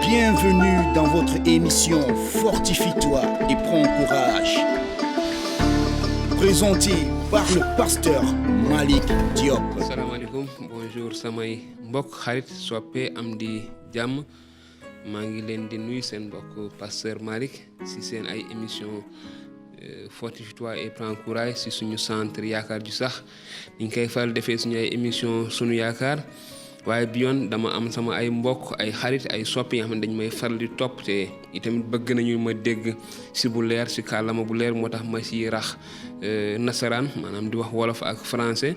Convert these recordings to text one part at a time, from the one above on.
Bienvenue dans votre émission Fortifie-toi et prends courage. Présenté par le pasteur Malik Diop. Assalamu alaikum, bonjour samay mbokk xarit soppe am di jàmm maa ngi leen di nuyu seen mbokk pasteur Malik si seen ay émission Fortifie-toi et prends courage si suñu centre yaakaar ju sax ñu koy faral defee suñu ay émission sunu yaakaar waaye bi yoon dama am sama ay mbokk ay xarit ay soppi yi nga xam ne dañ may faral di topp te itamit bëgg nañu ma dégg si bu leer si kàllaama bu leer moo tax ma si rax nasaraan maanaam di wax wolof ak français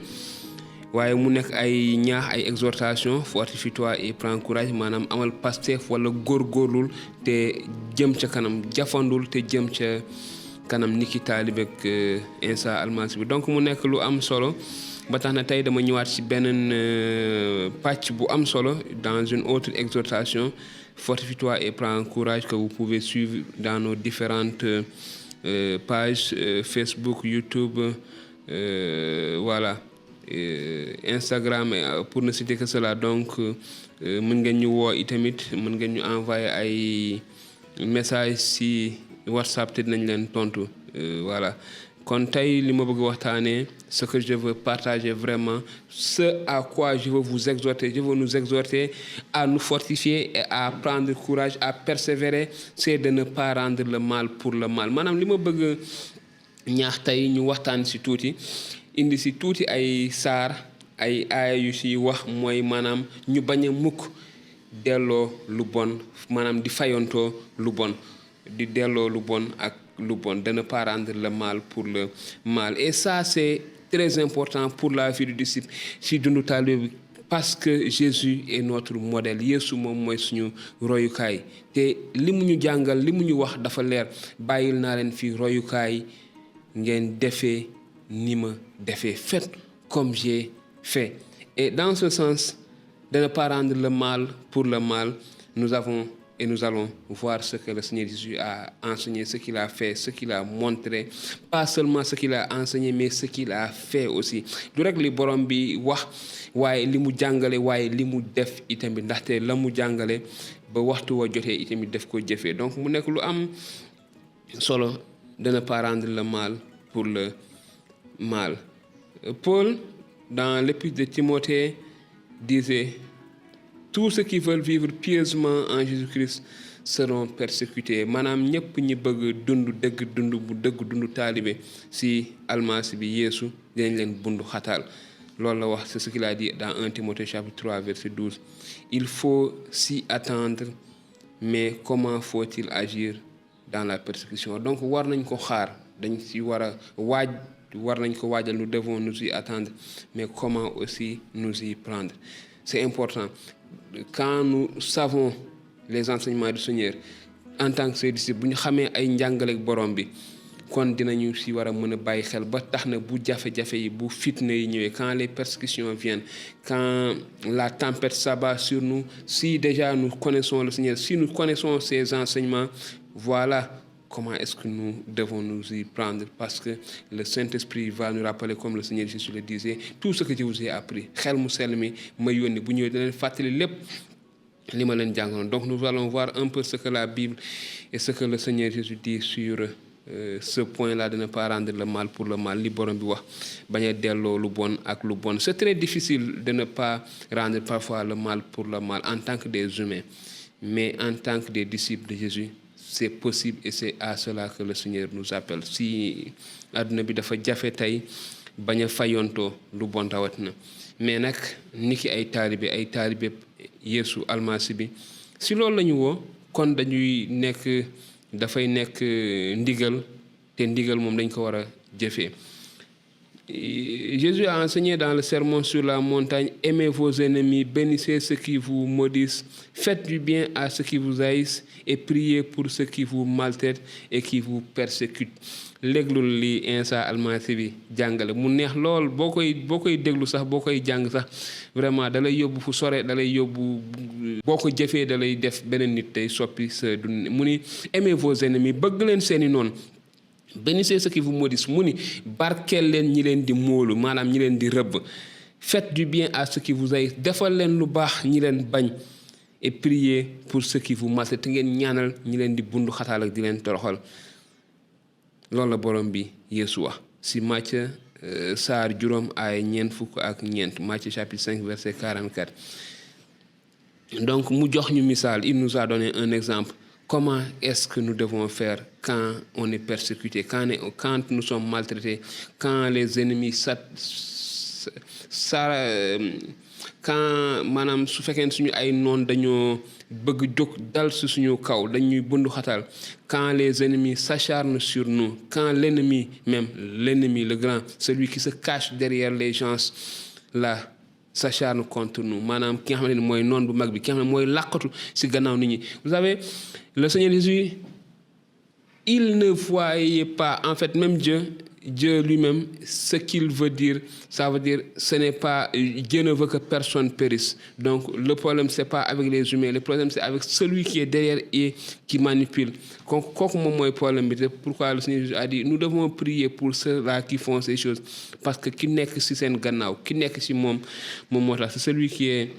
waaye mu nekk ay ñaax ay exhortation fortifie-toi et prends courage maanaam amal Pastef wala góorgóorlul te jëm ca kanam jafandul te jëm ca kanam niki taalibe ak Insa Almasi bi donc mu nekk lu am solo ba tax na tey dama ñëwaat ci beneen pàcc bu am solo dans une autre exhortation fortifie-toi et prends courage que vous pouvez suivre dans nos différentes pages Facebook, YouTube, voilà, Instagram pour ne citer que cela. Donc mën ngeen ñu woo itamit mën ngeen ñu envoyer ay message ci WhatsApp te dinañ leen tontu voilà. Kon tey li ma bëgg waxtaanee ce que je veux partager vraiment ce à quoi je veux vous exhorter, je veux nous exhorter à nous fortifier et à prendre courage, à persévérer, c'est de ne pas rendre le mal pour le mal. Maanaam li ma bëgg ñaax tey ñu waxtaan ci tuuti indi ci tuuti ay saar ay aaya yu ci wax mooy maanaam ñu bañ a mukk delloo lu bon maanaam di fayantoo lu bon di delloo lu bon ak lu bon, de ne pas rendre le mal pour le mal. Et ça, c'est très important pour la vie du disciple si dundu taalibe bi parce que Jésus est notre modèle. Yeesu moom mooy suñu royukaay te li mu ñu jàngal li mu ñu wax dafa leer bàyyil naa leen fi royukaay ngeen defee ni ma defee faites comme j'ai fait. Et dans ce sens de ne pas rendre le mal pour le mal, nous allons voir ce que le Seigneur Jésus a enseigné, ce qu'il a fait, ce qu'il a montré. Pas seulement ce qu'il a enseigné, mais ce qu'il a fait aussi. Du rek li borom bi wax waaye li mu jàngale waaye li mu def itamit ndaxte la mu jàngale ba waxtu wa jotee itamit def ko jëfee. Donc mu nekk lu am solo de ne pas rendre le mal pour le mal. Paul, dans l'épître de Timothée, disait: tous ceux qui veulent vivre pieusement en Jésus-Christ seront persécutés. Maanaam ñëpp ñi bëgg dund dëgg dund bu dëgg dund taalibe si almasi bi Yeesu dinañ leen bundu xataal. Loolu la wax, c'est ce qu'il a dit dans 1 Timothée chapitre 3 verset 12. Il faut s'y attendre, mais comment faut-il agir dans la persécution? Donc war nañ ko xaar dañ si war a war nañ ko waajal, nous devons nous y attendre, mais comment aussi nous y prendre? C'est important. Quand nous savons les enseignements du Seigneur en tant que ses disciples bu ñu xamee ay njàngaleek borom bi kon dinañu si war a mën a bàyyi xel ba tax na bu jafe-jafe yi bu fitna yi ñëwee quand les persécutions viennent, quand la tempête s'abat sur nous, si déjà nous connaissons le Seigneur, si nous connaissons ses enseignements, voilà comment est-ce que nous devons nous y prendre, parce que le Saint-Esprit va nous rappeler, comme le Seigneur Jésus le disait, tout ce que je vous ai appris. Xel mu sell mi ma yónni bu ñëwee dina leen fàttali lépp li ma leen jàngaloon. Donc nous allons voir un peu ce que la Bible et ce que le Seigneur Jésus dit sur ce point-là de ne pas rendre le mal pour le mal. Li borom bi wax bañ a delloo lu bon ak lu bon. C'est très difficile de ne pas rendre parfois le mal pour le mal en tant que des humains, mais en tant que des disciples de Jésus, c'est possible et c'est à cela que le Seigneur nous appelle. Si àdduna bi dafa jafe tey bañ a fayontoo lu bon rawat na mais nag niki ay taalibe Yeesu Almasi bi si loolu la ñu woo kon dañuy nekk dafay nekk ndigal te ndigal moom dañ ko war a jëfee. Jésus a enseigné dans le sermon sur la montagne: aimez vos ennemis, bénissez ceux qui vous maudissent, faites du bien à ceux qui vous haïssent et priez pour ceux qui vous maltraitent et qui vous persécutent. Léglul li Insa Almasi bi jàngale mu neex lool boo koy déglu sax boo koy jàng sax vraiment da lay yóbbu fu sore da lay yóbbu boo ko jëfee da lay def beneen nit tey soppi sa dund. Mu ni aimez vos ennemis, bëgg leen seeni noonu, bénissez ceux qui vous maudissent, mu ni barkeel leen ñi leen di móolu maanaam ñi leen di rëbb, faites du bien à ceux qui vous haïssent, defal leen lu baax ñi leen bañ, et priez pour ceux qui vous maltraitent te ngeen ñaanal ñi leen di bundu xataal ak di leen toroxal loolu la borom bi Yeesu wax si Matthieu saar juróom ay ñeent fukk ak ñeent Matthieu chapitre 5 verset 44 donc mu jox ñu misaal il nous a donné un exemple comment est-ce que nous devons faire quand on est persécuté quand nous sommes maltraités quand les ennemis quand maanaam su fekkee ne suñu ay noon dañoo bëgg jóg dal si suñu kaw dañuy bundu xatal quand les ennemis s'acharnent sur nous quand l'ennemi même l'ennemi le grand celui qui se cache derrière les gens là s'acharne contre nous maanaam ki nga xamante ne mooy noon bu mag bi ki nga xam ne mooy làqatu si gannaaw nit ñi vous savez le Seigneur Jésus il ne voyait pas en fait même Dieu lui-même, ce qu'il veut dire, ça veut dire, ce n'est pas, Dieu ne veut que personne périsse. Donc, le problème, c'est pas avec les humains, le problème, c'est avec celui qui est derrière et qui manipule. Pourquoi le Seigneur Jésus a dit, nous devons prier pour ceux-là qui font ces choses. Parce que qui n'est que si c'est un gannaaw, qui n'est que si mon c'est celui qui est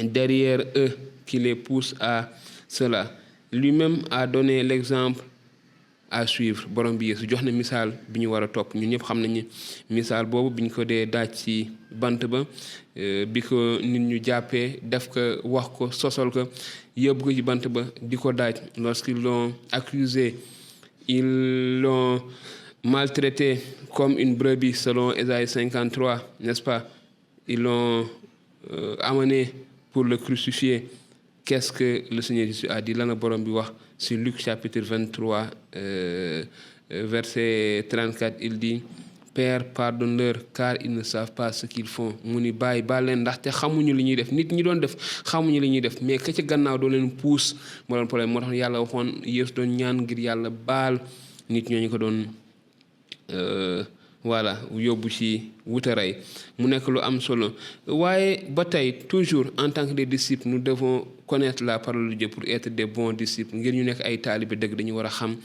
derrière eux qui les pousse à cela. Lui-même a donné l'exemple à suivre borom bi Yeesu jox na misaal bi ñu war a topp ñun ñëpp xam nañu misaal boobu bi ñu ko dee daaj ci bant ba bi ko nit ñu jàppee def ko wax ko sosol ko yóbbu ko ci bant ba di ko daaj lorsqu'ils l'ont accusé ils l'ont maltraité comme une brebis selon Ésaïe 53 n'est-ce pas ils l'ont amené pour le crucifier. Qu'est-ce que le Seigneur Jésus a dit lan la borom bi wax sur Luc chapitre 23 verset 34 il dit Père pardonne-leur car ils ne savent pas ce qu'ils font mu ni bàyyi baal leen ndaxte xamuñu li ñuy def nit ñi doon def xamuñu li ñuy def mais ka ca gannaaw doo leen puus moo doon problème moo tax yàlla waxoon Yeesu doon ñaan ngir yàlla baal nit ñooñu ko doon voilà yóbbu ci wutaray mu nekk lu am solo waaye ba tey toujours en tant que des disciples nous devons connaître la parole de Dieu pour être des bons disciples ngir ñu nekk ay taalibe dëgg dañu war a xam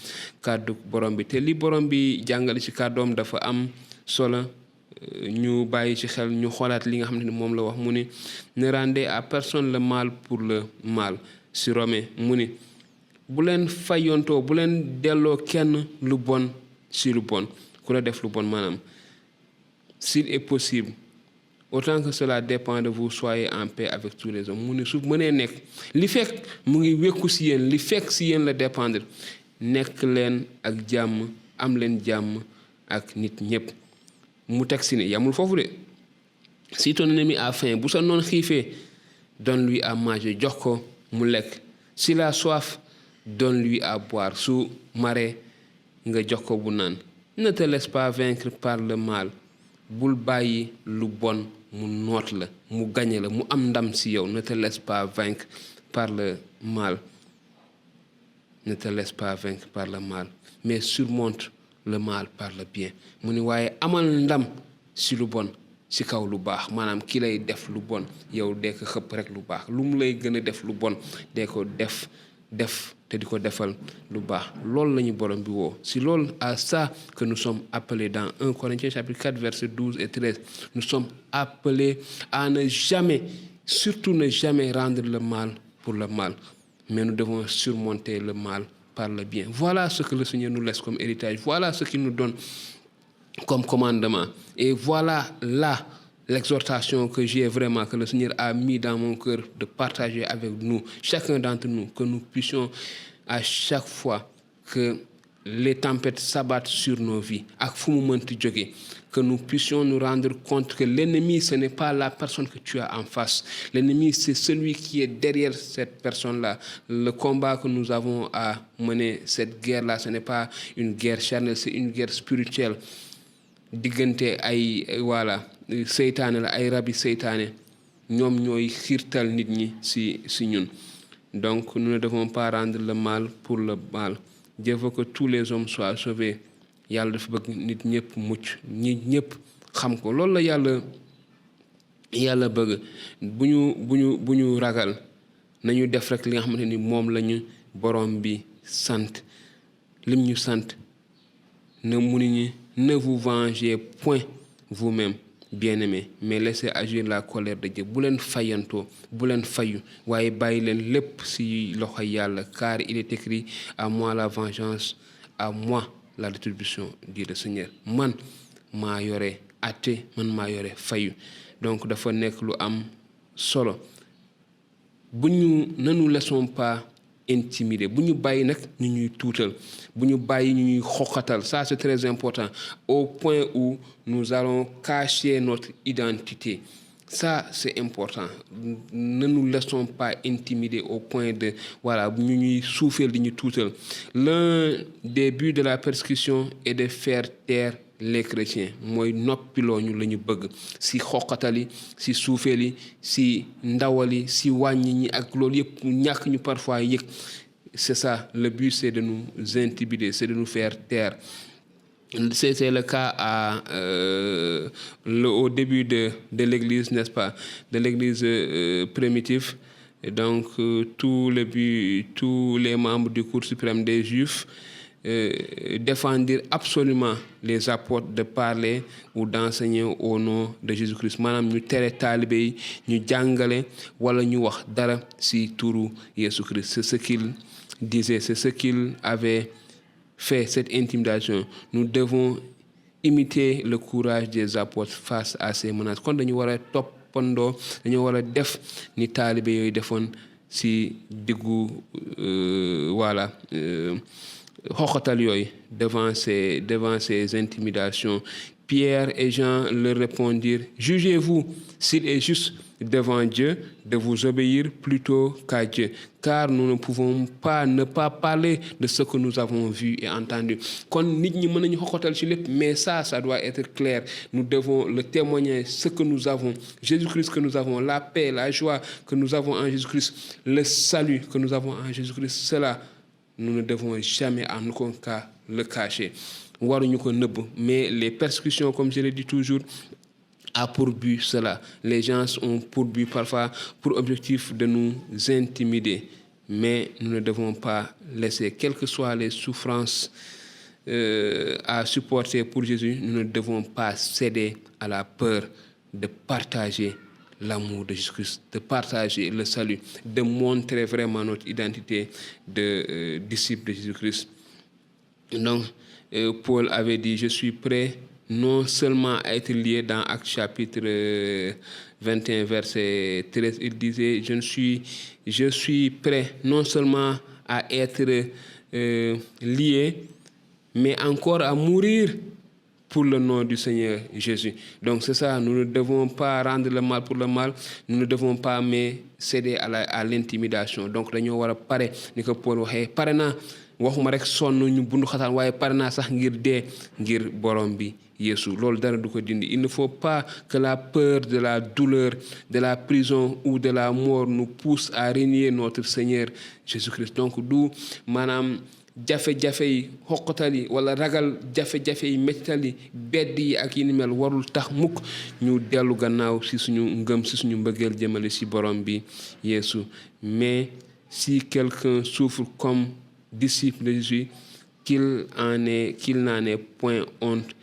kàddu borom bi te li borom bi jàngale ci kàddoom dafa am solo ñu bàyyi ci xel ñu xoolaat li nga xam ne moom la wax mu ni ne rendez à personne le mal pour le mal ci Romain mu ni bu leen fayontoo bu leen delloo kenn lu bon ci lu bon ku la def lu bon maanaam s'il est possible autant que cela dépend de vous soyez en paix avec tous les hommes mu ne su mënee nekk li fekk mu ngi wekku si yéen li fekk si yéen la dépendre nekk leen ak jàmm am leen jàmm ak nit ñëpp mu teg si ne yamul foofu de si ton ennemi a faim bu sa noon xiifee donne-lui à manger jox ko mu lekk s'il a soif donne-lui à boire su maree nga jox ko bu naan ne te laisse pas vaincre par le mal bul bàyyi lu bon mu noot la mu gañe la mu am ndam si yow ne te laisse pas vaincre par le mal ne te laisse pas vaincre par le mal mais surmonte le mal par le bien mu ni waaye amal ndam si lu bon si kaw lu baax maanaam ki lay def lu bon yow dee ko xëpp rek lu baax lu mu lay gën a def lu bon dee ko def te di ko defal lu baax loolu la ñu borom bi woo si loolu à ça que nous sommes appelés dans 1 Corinthiens chapitre 4 versets 12 et 13 nous sommes appelés à ne jamais surtout ne jamais rendre le mal pour le mal mais nous devons surmonter le mal par le bien. Voilà ce que le Seigneur nous laisse comme héritage, voilà ce qu'il nous donne comme commandement et voilà là l'exhortation que j'ai vraiment, que le Seigneur a mis dans mon cœur de partager avec nous, chacun d'entre nous, que nous puissions à chaque fois que les tempêtes s'abattent sur nos vies, que nous puissions nous rendre compte que l'ennemi, ce n'est pas la personne que tu as en face. L'ennemi, c'est celui qui est derrière cette personne-là. Le combat que nous avons à mener, cette guerre-là, ce n'est pas une guerre charnelle, c'est une guerre spirituelle. Diggante ay voilà seytaane la ay rabi seytaane ñoom ñooy xiirtal nit ñi si ñun donc nous ne devons pas rendre le mal pour le mal. Dieu veut que tous les hommes soient sauvés. Yàlla dafa bëgg nit ñëpp mucc ñi ñëpp xam ko loolu la yàlla bëgg bu ñu ragal nañu def rek li nga xamante ni moom lañu borom bi sant lim ñu sant ne mu ni ne vous vengez point vous-même bien-aimés, mais laissez agir la colère de Dieu. Bu leen fayantoo, bu leen fayu, waaye bàyyi leen lépp ci loxo Yàlla, car il est écrit: à moi la vengeance, à moi la rétribution, dit le Seigneur. Man maa yore àtte, man maa yore fayu. Donc dafa nekk lu am solo. Ne nous laissons pas intimider, bu ñu bàyyi nag ñu ñuy tuutal, bu ñu bàyyi ñu ñuy xoqatal. Ça c'est très important, au point où nous allons cacher notre identité. Ça c'est important. Ne nous laissons pas intimider au point de ñu ñuy suufeel di ñu tuutal. L'un des buts de la persécution est de faire taire les chrétiens. Mooy noppiloo ñu la ñu bëgg si xoqatali, si suufeeli, si ndawali, si wàññi ñi ak loolu yëpp ñàkk ñu parfois yëg. C'est ça, le but c'est de nous intimider, c'est de nous faire taire. C'était le cas au début de l'église, n'est-ce pas, de l'église primitive. Et donc tous les membres du cour suprême des Juifs défendirent absolument les apôtres de parler ou d'enseigner au nom de Jésus-Christ. Maanaam ñu tere taalibe yi ñu jàngale wala ñu wax dara ci turu Jésus-Christ. C'est ce qu'il disait, c'est ce qu'il avait fait, cette intimidation. Nous devons imiter le courage des apôtres face à ces menaces. Kon dañu war a toppandoo, dañu war a def ni taalibe yooyu defoon ci diggu xoxatal yooyu devant ces intimidations. Pierre et Jean leur répondirent: jugez-vous s'il est juste devant Dieu de vous obéir plutôt qu'à Dieu, car nous ne pouvons pas ne pas parler de ce que nous avons vu et entendu. Kon nit ñi mën nañu xoxatal ci lépp, mais ça doit être clair. Nous devons le témoigner, ce que nous avons, Jésus-Christ que nous avons, la paix, la joie que nous avons en Jésus-Christ, le salut que nous avons en Jésus-Christ. Cela, nous ne devons jamais en aucun cas le cacher. Waruñu ko nëbb. Mais les persécutions, comme je le dis toujours, a pour but cela. Les gens ont pour but parfois, pour objectif de nous intimider. Mais nous ne devons pas laisser, quelles que soient les souffrances à supporter pour Jésus, nous ne devons pas céder à la peur de partager l'amour de Jésus-Christ, de partager le salut, de montrer vraiment notre identité de disciple de Jésus-Christ. Donc, Paul avait dit: je suis prêt non seulement à être lié, dans Actes chapitre 21 verset 13, il disait: je suis prêt non seulement à être lié, mais encore à mourir pour le nom du Seigneur Jésus. Donc c'est ça, nous ne devons pas rendre le mal pour le mal, nous ne devons pas mais céder à l'intimidation. Donc dañoo war a pare ni ko Paul waxee, pare naa waxuma rek sonn ñu bundu xataan, waaye pare naa sax ngir dee ngir borom bi Yeesu. Loolu dara du ko dindi. Il ne faut pas que la peur de la douleur, de la prison ou de la mort nous pousse à renier notre Seigneur Jésus-Christ. Donc du maanaam jafe-jafe yi, xoqatal yi, wala ragal jafe-jafe yi, mettital yi, bedd yi ak yi ni mel warul tax mukk ñu dellu gannaaw ci suñu ngëm, ci suñu mbëggeel jëmale ci borom bi Yeesu. Mais si quelqu'un souffre comme disciple de Jésus, qu'il n'en ait point honte,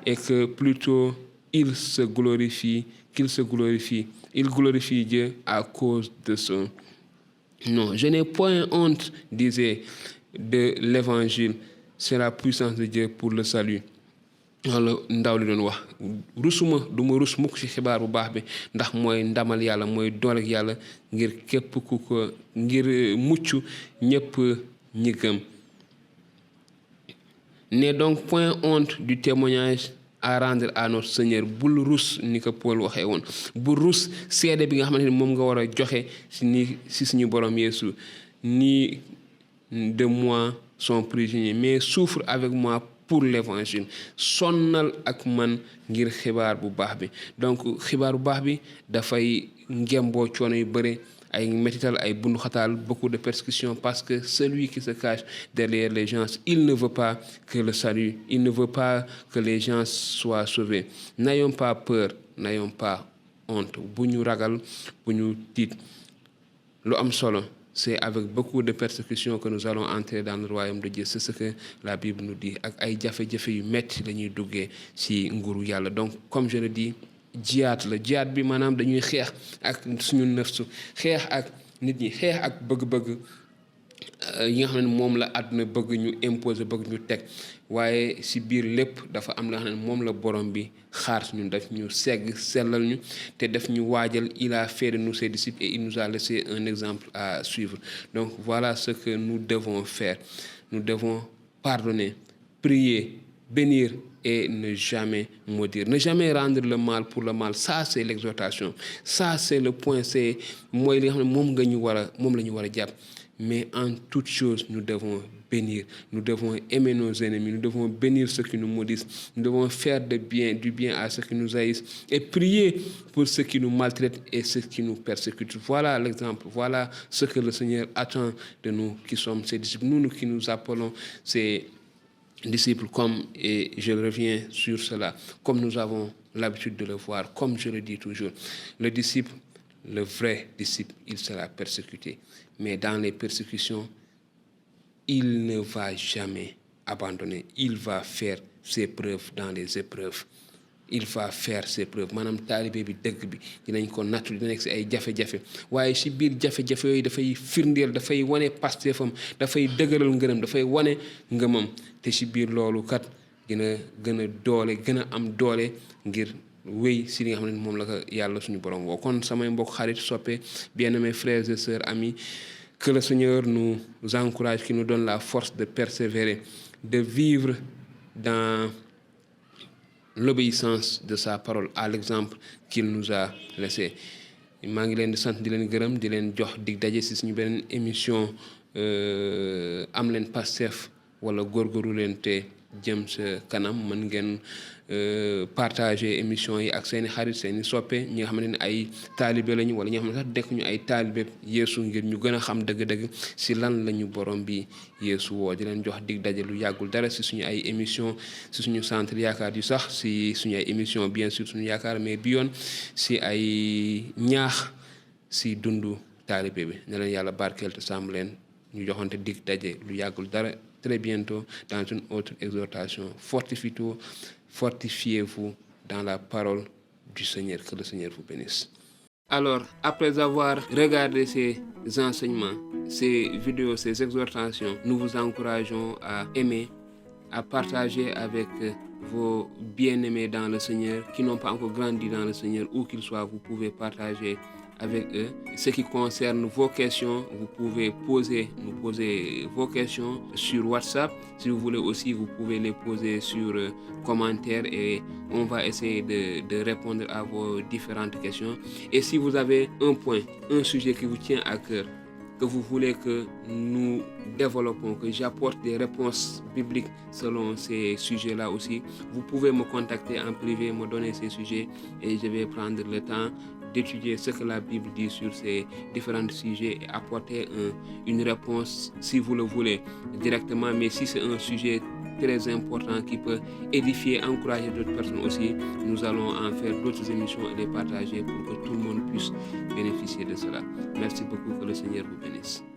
et que plutôt il glorifie Dieu à cause de son nom. Je n'ai point honte, disait, de l'évangile, c'est la puissance de Dieu pour le salut. wala ndaw li doon wax, rusuma du ma rus mukk ci xibaar bu baax bi, ndax mooy ndamal yàlla, mooy dooleeg yàlla ngir képp ku ko ngir mucc ñépp ñi gëm. N'aie donc point honte du témoignage à rendre à notre Seigneur. Bul rus ni ko Paul waxee woon, bul rus seede bi nga xamante ni moom nga war a joxe ci suñu borom Yeesu. Ni de moi son prisonnier, mais souffre avec moi pour l'évangile. Sonnal ak man ngir xibaar bu baax bi. Donc xibaar bu baax bi dafay ngemboo coono yu bëre, ay métital, ay bundu xataal, beaucoup de persécutions, parce que celui qui se cache derrière les gens, il ne veut pas que le salut, il ne veut pas que les gens soient sauvés. N'ayons pas peur, n'ayons pas honte. Bu ñu ragal, bu ñu tiit. Lu am solo, c'est avec beaucoup de persécutions que nous allons entrer dans le royaume de Dieu. C'est ce que la Bible nous dit. Ak ay jafe-jafe yu metti lañuy duggee ci nguuru Yàlla. Donc comme je le dis, jihaad la jihaad bi maanaam dañuy xeex ak suñu nafsu xeex ak nit ñi xeex ak bëgg-bëgg yi nga xam ne moom la àdduna bëgg ñu imposer bëgg ñu teg waaye si biir lépp dafa am la xam ne moom la borom bi xaar suñu daf ñu segg sellal ñu te daf ñu waajal il a fait de nous ses disciples et il nous a laissé un exemple à suivre. Donc voilà ce que nous devons faire. Nous devons pardonner, prier, bénir et ne jamais maudire. Ne jamais rendre le mal pour le mal. Ça, c'est l'exhortation. Ça, c'est le point. C'est moi, li nga xam ne moom la ñu war a jàpp. Mais en toute chose, nous devons bénir. Nous devons aimer nos ennemis. Nous devons bénir ceux qui nous maudissent. Nous devons faire du bien à ceux qui nous haïssent. Et prier pour ceux qui nous maltraitent et ceux qui nous persécutent. Voilà l'exemple. Voilà ce que le Seigneur attend de nous qui sommes ses disciples. Nous qui nous appelons ses disciples et je reviens sur cela, comme nous avons l'habitude de le voir, comme je le dis toujours. Le disciple, le vrai disciple, il sera persécuté. Mais dans les persécutions, il ne va jamais abandonner. Il va faire ses preuves dans les épreuves. Il va faire ses preuves maanaam taalibe bi dëgg bi dinañ ko nattu dina nekk si ay jafe-jafe waaye si biir jafe-jafe yooyu dafay firndeel dafay wane pasteefam dafay dëgëral ngërëm dafay wane ngëmam te si biir loolu kat dina gën a am doole ngir wéy si li nga xam ne moom la ko yàlla suñu borom woo kon samay mbokk xarit soppe bien-aimés frères et sœurs amis que le Seigneur nous encourage, qu'il nous donne la force de persévérer, de vivre dans l'obéissance de sa parole à l'exemple qu'il nous a laissé. maa ngi leen di sant di leen gërëm di leen jox dig daje si suñu beneen émission am leen Pastef wala góorgóorlu leen te jëm sa kanam mën ngeen partager émission yi ak seeni xarit seeni soppe ñi nga xamante ne ay taalibe lañu wala ñi nga xam ne sax dekk ñu ay taalibe Yeesu ngir ñu gën a xam dëgg-dëgg si lan lañu borom bi Yeesu woo di leen jox dig daje lu yàggul dara si suñu ay émission si suñu centre yaakaar yu sax si suñu ay émission bien sûr suñu yaakaar mais bi yoon si ay ñaax si dundu taalibe bi ne leen yàlla barkeel te sàmm leen ñu joxante dig daje lu yàggul dara très bientôt dans une autre exhortation. Fortifiez-vous dans la parole du Seigneur. Que le Seigneur vous bénisse. Alors, après avoir regardé ces enseignements, ces vidéos, ces exhortations, nous vous encourageons à aimer, à partager avec vos bien-aimés dans le Seigneur qui n'ont pas encore grandi dans le Seigneur, où qu'ils soient, vous pouvez partager avec eux. Ce qui concerne vos questions, vous pouvez nous poser vos questions sur WhatsApp. Si vous voulez aussi, vous pouvez les poser sur commentaires et on va essayer de répondre à vos différentes questions. Et si vous avez un sujet qui vous tient à cœur, que vous voulez que nous développons, que j'apporte des réponses bibliques selon ces sujets-là aussi, vous pouvez me contacter en privé, me donner ces sujets et je vais prendre le temps d'étudier ce que la Bible dit sur ces différents sujets et apporter une réponse si vous le voulez directement. Mais si c'est un sujet très important qui peut édifier, encourager d'autres personnes aussi, nous allons en faire d'autres émissions et les partager pour que tout le monde puisse bénéficier de cela. Merci beaucoup, que le Seigneur vous bénisse.